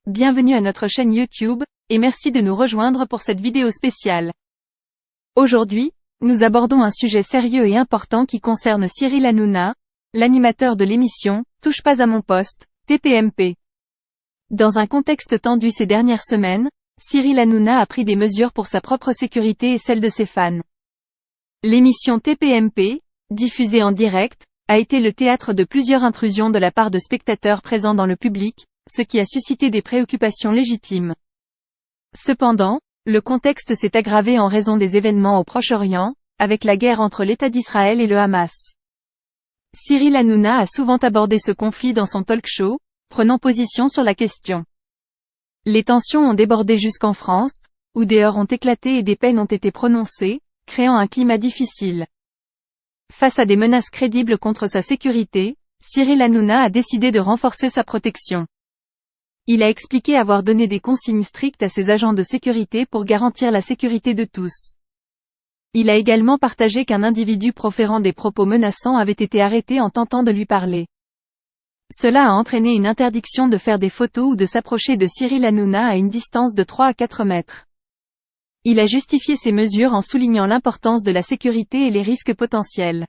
bienvenue à notre chaîne YouTube, et merci de nous rejoindre pour cette vidéo spéciale. Aujourd'hui, nous abordons un sujet sérieux et important qui concerne Cyril Hanouna, l'animateur de l'émission « Touche pas à mon poste », TPMP. Dans un contexte tendu ces dernières semaines, Cyril Hanouna a pris des mesures pour sa propre sécurité et celle de ses fans. L'émission TPMP, diffusée en direct, a été le théâtre de plusieurs intrusions de la part de spectateurs présents dans le public, ce qui a suscité des préoccupations légitimes. Cependant, le contexte s'est aggravé en raison des événements au Proche-Orient, avec la guerre entre l'État d'Israël et le Hamas. Cyril Hanouna a souvent abordé ce conflit dans son talk-show, prenant position sur la question. Les tensions ont débordé jusqu'en France, où des heurts ont éclaté et des peines ont été prononcées, créant un climat difficile. Face à des menaces crédibles contre sa sécurité, Cyril Hanouna a décidé de renforcer sa protection. Il a expliqué avoir donné des consignes strictes à ses agents de sécurité pour garantir la sécurité de tous. Il a également partagé qu'un individu proférant des propos menaçants avait été arrêté en tentant de lui parler. Cela a entraîné une interdiction de faire des photos ou de s'approcher de Cyril Hanouna à une distance de 3 à 4 mètres. Il a justifié ces mesures en soulignant l'importance de la sécurité et les risques potentiels.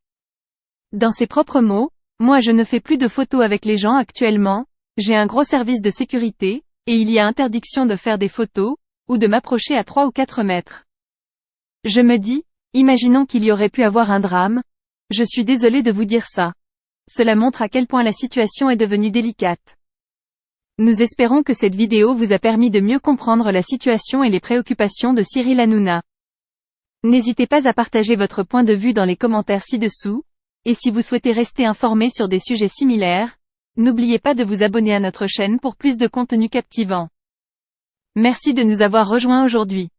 Dans ses propres mots, « Moi je ne fais plus de photos avec les gens actuellement, j'ai un gros service de sécurité, et il y a interdiction de faire des photos, ou de m'approcher à 3 ou 4 mètres. Je me dis, imaginons qu'il y aurait pu avoir un drame. Je suis désolé de vous dire ça. Cela montre à quel point la situation est devenue délicate. Nous espérons que cette vidéo vous a permis de mieux comprendre la situation et les préoccupations de Cyril Hanouna. N'hésitez pas à partager votre point de vue dans les commentaires ci-dessous, et si vous souhaitez rester informé sur des sujets similaires, n'oubliez pas de vous abonner à notre chaîne pour plus de contenu captivant. Merci de nous avoir rejoints aujourd'hui.